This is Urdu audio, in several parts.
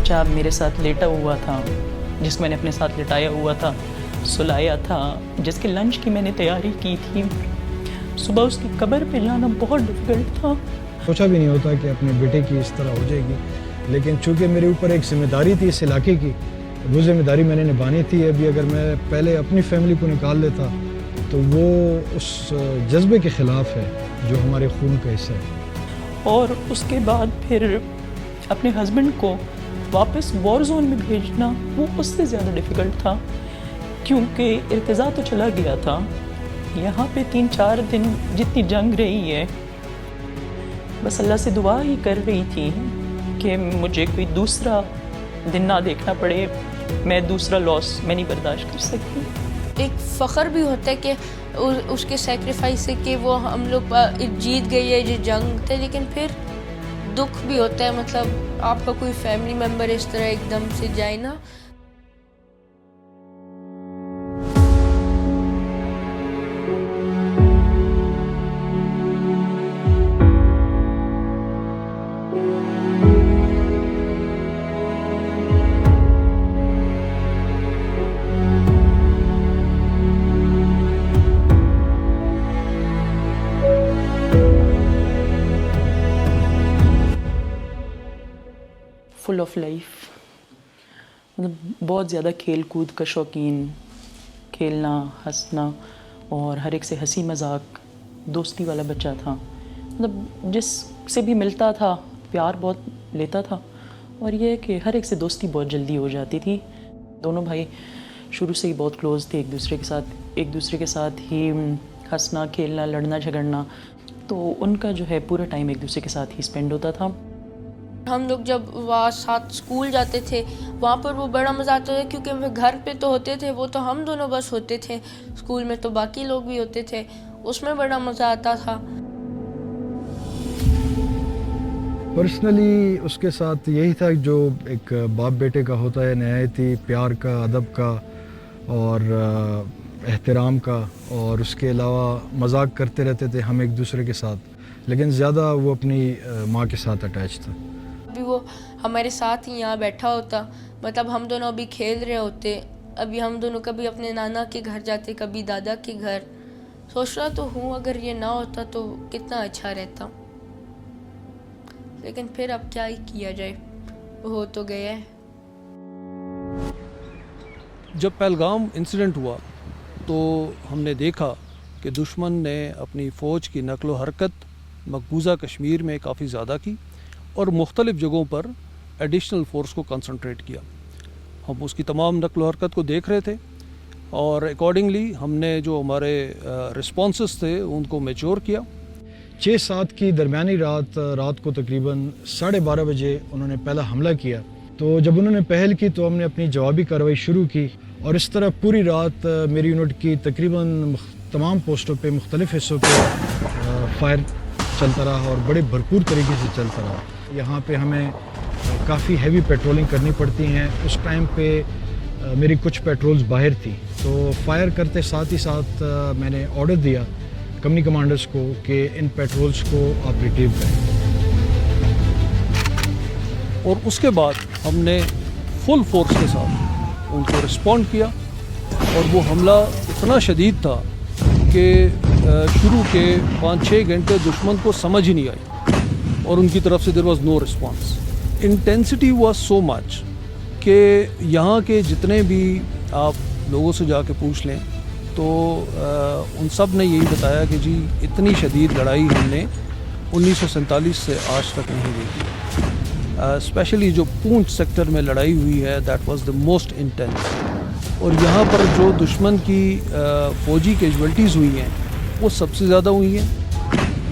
بچہ میرے ساتھ لیٹا ہوا تھا، جس کو میں نے اپنے ساتھ لٹایا ہوا تھا، سلایا تھا، جس کے لنچ کی میں نے تیاری کی تھی، صبح اس کی قبر پہ جانا بہت ڈفیکلٹ تھا۔ سوچا بھی نہیں ہوتا کہ اپنے بیٹے کی اس طرح ہو جائے گی، لیکن چونکہ میرے اوپر ایک ذمہ داری تھی اس علاقے کی، وہ ذمہ داری میں نے نبھانی تھی۔ ابھی اگر میں پہلے اپنی فیملی کو نکال لیتا تو وہ اس جذبے کے خلاف ہے جو ہمارے خون کا حصہ ہے۔ اور اس کے بعد پھر اپنے ہسبینڈ کو واپس وار زون میں بھیجنا وہ اس سے زیادہ ڈیفیکلٹ تھا، کیونکہ ارتضا تو چلا گیا تھا، یہاں پہ 3-4 دن جتنی جنگ رہی ہے، بس اللہ سے دعا ہی کر رہی تھی کہ مجھے کوئی دوسرا دن نہ دیکھنا پڑے، میں دوسرا لاس میں نہیں برداشت کر سکتی۔ ایک فخر بھی ہوتا ہے کہ اس کے سیکریفائس سے کہ وہ ہم لوگ جیت گئی ہے یہ جنگ تھے، لیکن پھر دکھ بھی ہوتا ہے، مطلب آپ کا کوئی فیملی ممبر اس طرح ایک دم سے جائے نا۔ فل آف لائف، مطلب بہت زیادہ کھیل کود کا شوقین، کھیلنا ہنسنا اور ہر ایک سے ہنسی مذاق، دوستی والا بچہ تھا، مطلب جس سے بھی ملتا تھا پیار بہت لیتا تھا، اور یہ کہ ہر ایک سے دوستی بہت جلدی ہو جاتی تھی۔ دونوں بھائی شروع سے ہی بہت کلوز تھے ایک دوسرے کے ساتھ ہی ہنسنا کھیلنا لڑنا جھگڑنا، تو ان کا جو ہے پورا ٹائم ایک دوسرے کے ساتھ ہی اسپینڈ ہوتا تھا۔ ہم لوگ جب وہاں ساتھ اسکول جاتے تھے وہاں پر وہ بڑا مزہ آتا تھا، کیونکہ گھر پہ تو ہوتے تھے وہ تو ہم دونوں بس ہوتے تھے، اسکول میں تو باقی لوگ بھی ہوتے تھے، اس میں بڑا مزہ آتا تھا۔ پرسنلی اس کے ساتھ یہی تھا جو ایک باپ بیٹے کا ہوتا ہے، نہایتی پیار کا، ادب کا اور احترام کا، اور اس کے علاوہ مذاق کرتے رہتے تھے ہم ایک دوسرے کے ساتھ، لیکن زیادہ وہ اپنی ماں کے ساتھ اٹیچ تھا۔ ابھی وہ ہمارے ساتھ ہی یہاں بیٹھا ہوتا، مطلب ہم دونوں ابھی کھیل رہے ہوتے، ابھی ہم دونوں کبھی اپنے نانا کے گھر جاتے کبھی دادا کے گھر۔ سوچ رہا تو ہوں اگر یہ نہ ہوتا تو کتنا اچھا رہتا، لیکن پھر اب کیا ہی کیا جائے، ہو تو گیا ہے۔ جب پہلگام انسیڈنٹ ہوا تو ہم نے دیکھا کہ دشمن نے اپنی فوج کی نقل و حرکت مقبوضہ کشمیر میں کافی زیادہ کی اور مختلف جگہوں پر ایڈیشنل فورس کو کنسنٹریٹ کیا۔ ہم اس کی تمام نقل و حرکت کو دیکھ رہے تھے اور اکارڈنگلی ہم نے جو ہمارے رسپانسز تھے ان کو میچور کیا۔ 6-7 کی درمیانی رات کو تقریباً 12:30 بجے انہوں نے پہلا حملہ کیا، تو جب انہوں نے پہل کی تو ہم نے اپنی جوابی کارروائی شروع کی، اور اس طرح پوری رات میری یونٹ کی تقریباً تمام پوسٹوں پہ مختلف حصوں پہ فائر چلتا رہا اور بڑے بھرپور طریقے سے چلتا رہا۔ یہاں پہ ہمیں کافی ہیوی پیٹرولنگ کرنی پڑتی ہیں، اس ٹائم پہ میری کچھ پیٹرولز باہر تھی، تو فائر کرتے ساتھ ہی ساتھ میں نے آرڈر دیا کمپنی کمانڈرز کو کہ ان پیٹرولز کو آپ ریٹریو کریں، اور اس کے بعد ہم نے فل فورس کے ساتھ ان کو رسپونڈ کیا، اور وہ حملہ اتنا شدید تھا کہ شروع کے 5-6 گھنٹے دشمن کو سمجھ ہی نہیں آئی، اور ان کی طرف سے there was no response. Intensity was so much کہ یہاں کے جتنے بھی آپ لوگوں سے جا کے پوچھ لیں تو ان سب نے یہی بتایا کہ جی اتنی شدید لڑائی ہم نے 1947 سے آج تک نہیں دیکھی۔ اسپیشلی جو پونچھ سیکٹر میں لڑائی ہوئی ہے that was the most intense, اور یہاں پر جو دشمن کی فوجی کیجولٹیز ہوئی ہیں وہ سب سے زیادہ ہوئی ہیں،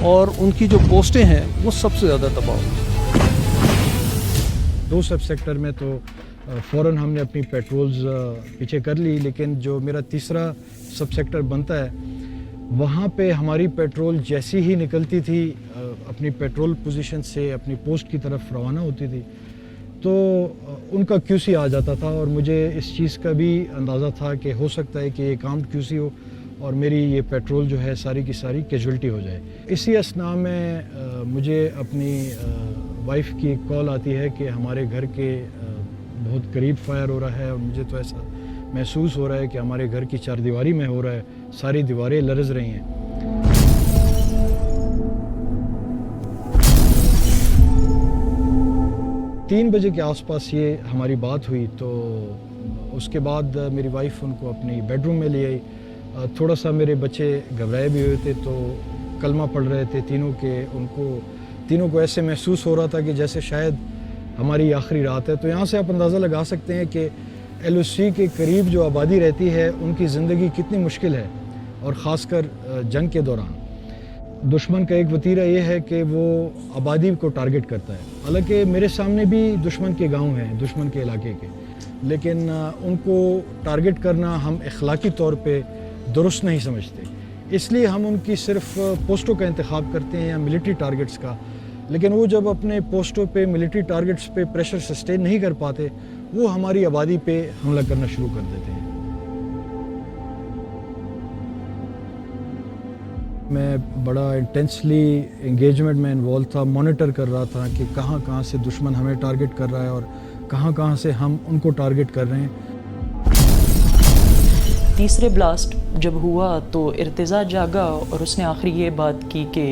اور ان کی جو پوسٹیں ہیں وہ سب سے زیادہ تباہ ہوئی۔ 2 سب سیکٹر میں تو فوراً ہم نے اپنی پیٹرولز پیچھے کر لی، لیکن جو میرا تیسرا سب سیکٹر بنتا ہے وہاں پہ ہماری پیٹرول جیسی ہی نکلتی تھی اپنی پیٹرول پوزیشن سے اپنی پوسٹ کی طرف روانہ ہوتی تھی تو ان کا کیو سی آ جاتا تھا، اور مجھے اس چیز کا بھی اندازہ تھا کہ ہو سکتا ہے کہ یہ کاؤنٹ کیو سی ہو اور میری یہ پیٹرول جو ہے ساری کی ساری کیجولٹی ہو جائے۔ اسی اثناء میں مجھے اپنی وائف کی کال آتی ہے کہ ہمارے گھر کے بہت قریب فائر ہو رہا ہے اور مجھے تو ایسا محسوس ہو رہا ہے کہ ہمارے گھر کی چار دیواری میں ہو رہا ہے, ساری دیواریں لرز رہی ہیں. 3 بجے کے آس پاس یہ ہماری بات ہوئی, تو اس کے بعد میری وائف ان کو اپنی بیڈ روم میں لے آئی. تھوڑا سا میرے بچے گھبرائے بھی ہوئے تھے, تو کلمہ پڑھ رہے تھے تینوں کے. تینوں کو ایسے محسوس ہو رہا تھا کہ جیسے شاید ہماری آخری رات ہے. تو یہاں سے آپ اندازہ لگا سکتے ہیں کہ ایل او سی کے قریب جو آبادی رہتی ہے ان کی زندگی کتنی مشکل ہے, اور خاص کر جنگ کے دوران. دشمن کا ایک وتیرہ یہ ہے کہ وہ آبادی کو ٹارگٹ کرتا ہے. حالانکہ میرے سامنے بھی دشمن کے گاؤں ہیں, دشمن کے علاقے کے, لیکن ان کو ٹارگٹ کرنا ہم اخلاقی طور پہ درست نہیں سمجھتے. اس لیے ہم ان کی صرف پوسٹوں کا انتخاب کرتے ہیں یا ملٹری ٹارگٹس کا. لیکن وہ جب اپنے پوسٹوں پہ ملٹری ٹارگٹس پہ پریشر سسٹین نہیں کر پاتے, وہ ہماری آبادی پہ حملہ کرنا شروع کر دیتے ہیں. میں بڑا انٹینسلی انگیجمنٹ میں انوالو تھا, مانیٹر کر رہا تھا کہ کہاں سے دشمن ہمیں ٹارگٹ کر رہا ہے اور کہاں سے ہم ان کو ٹارگٹ کر رہے ہیں. تیسرے بلاسٹ جب ہوا تو ارتضیٰ جاگا اور اس نے آخری یہ بات کی کہ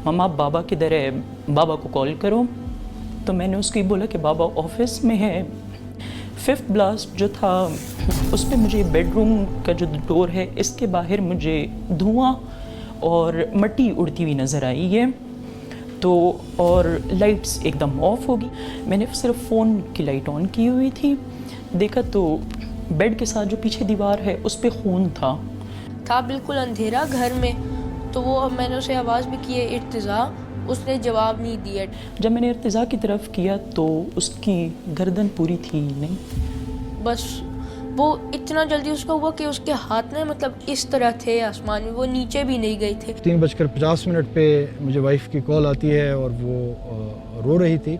ماما بابا کدھر ہے, بابا کو کال کرو. تو میں نے اس کو یہ بولا کہ بابا آفس میں ہے. 5th بلاسٹ جو تھا اس پہ مجھے بیڈ روم کا جو ڈور ہے اس کے باہر مجھے دھواں اور مٹی اڑتی ہوئی نظر آئی ہے. تو اور لائٹس ایک دم آف ہوگی. میں نے صرف فون کی لائٹ آن کی ہوئی تھی, دیکھا تو بیڈ کے ساتھ جو پیچھے دیوار ہے اس پہ خون تھا بالکل اندھیرا گھر میں. تو وہ میں نے اسے آواز بھی کی ہے ارتضیٰ, اس نے جواب نہیں دیا. جب میں نے ارتضیٰ کی طرف کیا تو اس کی گردن پوری تھی نہیں, بس وہ اتنا جلدی اس کا ہوا کہ اس کے ہاتھ میں مطلب اس طرح تھے آسمان میں, وہ نیچے بھی نہیں گئے تھے. 3:50 پہ مجھے وائف کی کال آتی ہے اور وہ رو رہی تھی.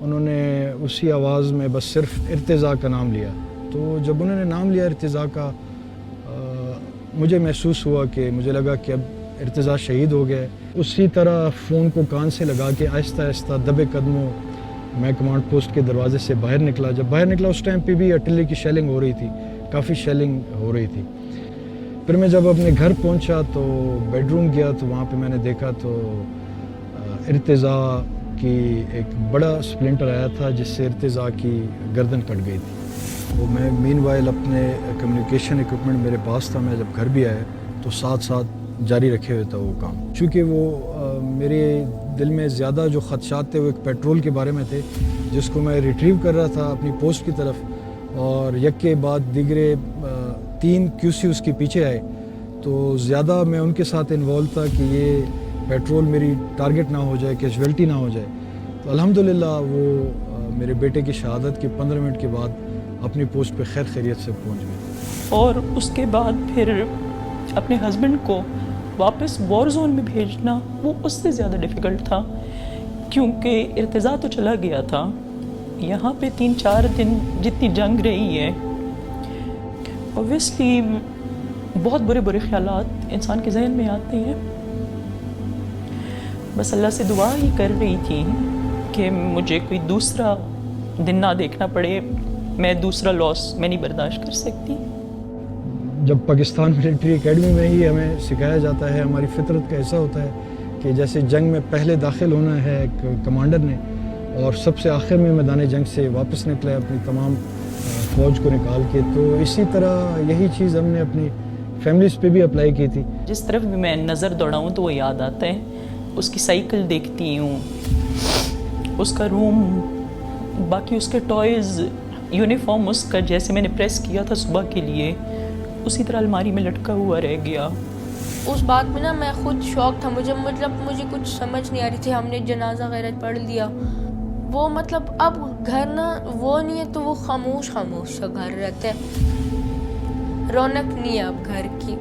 انہوں نے اسی آواز میں بس صرف ارتضیٰ کا نام لیا. تو جب انہوں نے نام لیا ارتضیٰ کا, مجھے محسوس ہوا کہ مجھے لگا کہ اب ارتضیٰ شہید ہو گیا. اسی طرح فون کو کان سے لگا کے آہستہ آہستہ دبے قدموں میں کمانڈ پوسٹ کے دروازے سے باہر نکلا. جب باہر نکلا اس ٹائم پہ بھی ارٹلری کی شیلنگ ہو رہی تھی, کافی شیلنگ ہو رہی تھی. پھر میں جب اپنے گھر پہنچا تو بیڈ روم گیا تو وہاں پہ میں نے دیکھا تو ارتضیٰ کی ایک بڑا سپلنٹر آیا تھا جس سے ارتضیٰ کی گردن کٹ گئی تھی. وہ میں مین وائل اپنے کمیونیکیشن ایکوپمنٹ میرے پاس تھا. میں جب گھر بھی آیا تو ساتھ جاری رکھے ہوئے تھا وہ کام, چونکہ وہ میرے دل میں زیادہ جو خدشات تھے وہ ایک پیٹرول کے بارے میں تھے جس کو میں ریٹریو کر رہا تھا اپنی پوسٹ کی طرف, اور یک کے بعد دیگرے 3 QC اس کے پیچھے آئے. تو زیادہ میں ان کے ساتھ انوالو تھا کہ یہ پیٹرول میری ٹارگٹ نہ ہو جائے, کیجویلٹی نہ ہو جائے. تو الحمدللہ وہ میرے بیٹے کی شہادت کے 15 منٹ کے بعد اپنی پوسٹ پہ خیر خیریت سے پہنچ گئے. اور اس کے بعد پھر اپنے ہسبینڈ کو واپس وار زون میں بھیجنا وہ اس سے زیادہ ڈیفیکلٹ تھا, کیونکہ ارتضیٰ تو چلا گیا تھا. یہاں پہ 3-4 دن جتنی جنگ رہی ہے, اوبویسلی بہت برے خیالات انسان کے ذہن میں آتے ہیں. بس اللہ سے دعا ہی کر رہی تھی کہ مجھے کوئی دوسرا دن نہ دیکھنا پڑے, میں دوسرا لاس میں نہیں برداشت کر سکتی. جب پاکستان ملٹری اکیڈمی میں ہی ہمیں سکھایا جاتا ہے, ہماری فطرت کا ایسا ہوتا ہے کہ جیسے جنگ میں پہلے داخل ہونا ہے ایک کمانڈر نے, اور سب سے آخر میں میدان جنگ سے واپس نکلا اپنی تمام فوج کو نکال کے. تو اسی طرح یہی چیز ہم نے اپنی فیملیز پہ بھی اپلائی کی تھی. جس طرف بھی میں نظر دوڑاؤں تو وہ یاد آتا ہے, اس کی سائیکل دیکھتی ہوں, اس کا روم, باقی اس کے ٹوائز, یونیفارم اس کا جیسے میں نے پریس کیا تھا صبح کے لیے اسی طرح الماری میں لٹکا ہوا رہ گیا. اس بات میں نا میں خود شوق تھا, مجھے کچھ سمجھ نہیں آ رہی تھی. ہم نے جنازہ وغیرہ پڑھ لیا, وہ مطلب اب گھر نا وہ نہیں ہے تو وہ خاموش سا گھر رہتا ہے, رونق نہیں ہے اب گھر کی.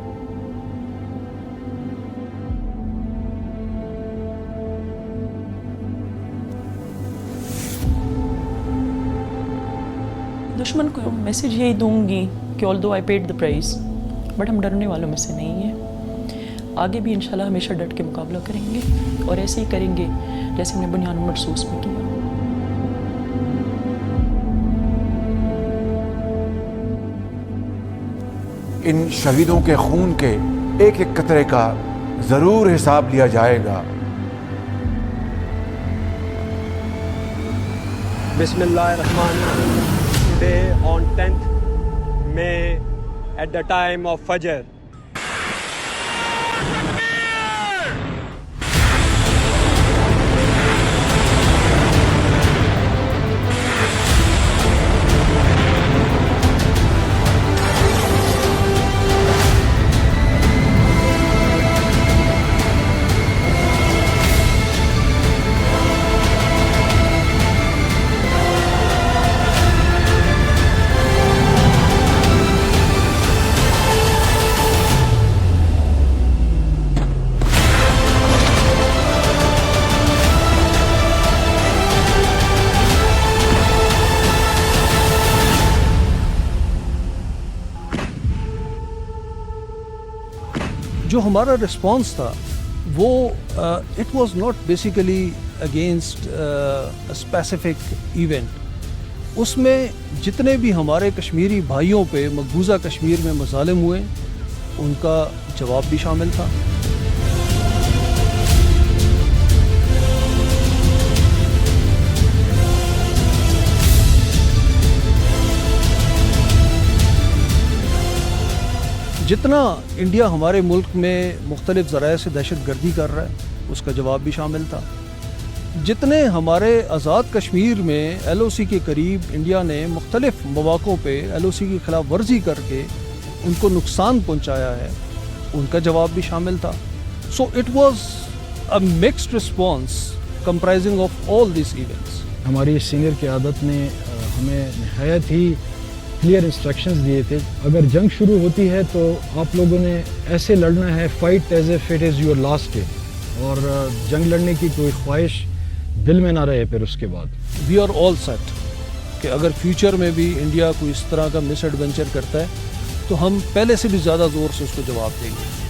دشمن کو میسیج یہی دوں گی کہ although I paid the price, but ہم ڈرنے والوں میں سے نہیں ہیں. آگے بھی انشاءاللہ ہمیشہ ڈٹ کے مقابلہ کریں گے اور ایسے ہی کریں گے جیسے ہم نے بنیان مرصوص میں کیا. ان شہیدوں کے خون کے ایک ایک قطرے کا ضرور حساب لیا جائے گا. بسم اللہ الرحمن الرحیم. Today on 10th May at the time of Fajr, جو ہمارا رسپانس تھا وہ it was not basically against specific event. اس میں جتنے بھی ہمارے کشمیری بھائیوں پہ مقبوضہ کشمیر میں مظالم ہوئے ان کا جواب بھی شامل تھا. جتنا انڈیا ہمارے ملک میں مختلف ذرائع سے دہشت گردی کر رہا ہے اس کا جواب بھی شامل تھا. جتنے ہمارے آزاد کشمیر میں ایل او سی کے قریب انڈیا نے مختلف مواقعوں پہ ایل او سی کی خلاف ورزی کر کے ان کو نقصان پہنچایا ہے ان کا جواب بھی شامل تھا. So it was a mixed response comprising of all these events. ہماری سینئر قیادت نے ہمیں نہایت ہی کلیئر انسٹرکشنز دیے تھے. اگر جنگ شروع ہوتی ہے تو آپ لوگوں نے ایسے لڑنا ہے fight as if it is your last day, اور جنگ لڑنے کی کوئی خواہش دل میں نہ رہے. پھر اس کے بعد وی آر آل سیٹ کہ اگر فیوچر میں بھی انڈیا کوئی اس طرح کا مس ایڈونچر کرتا ہے تو ہم پہلے سے بھی زیادہ زور سے اس کو جواب دیں گے.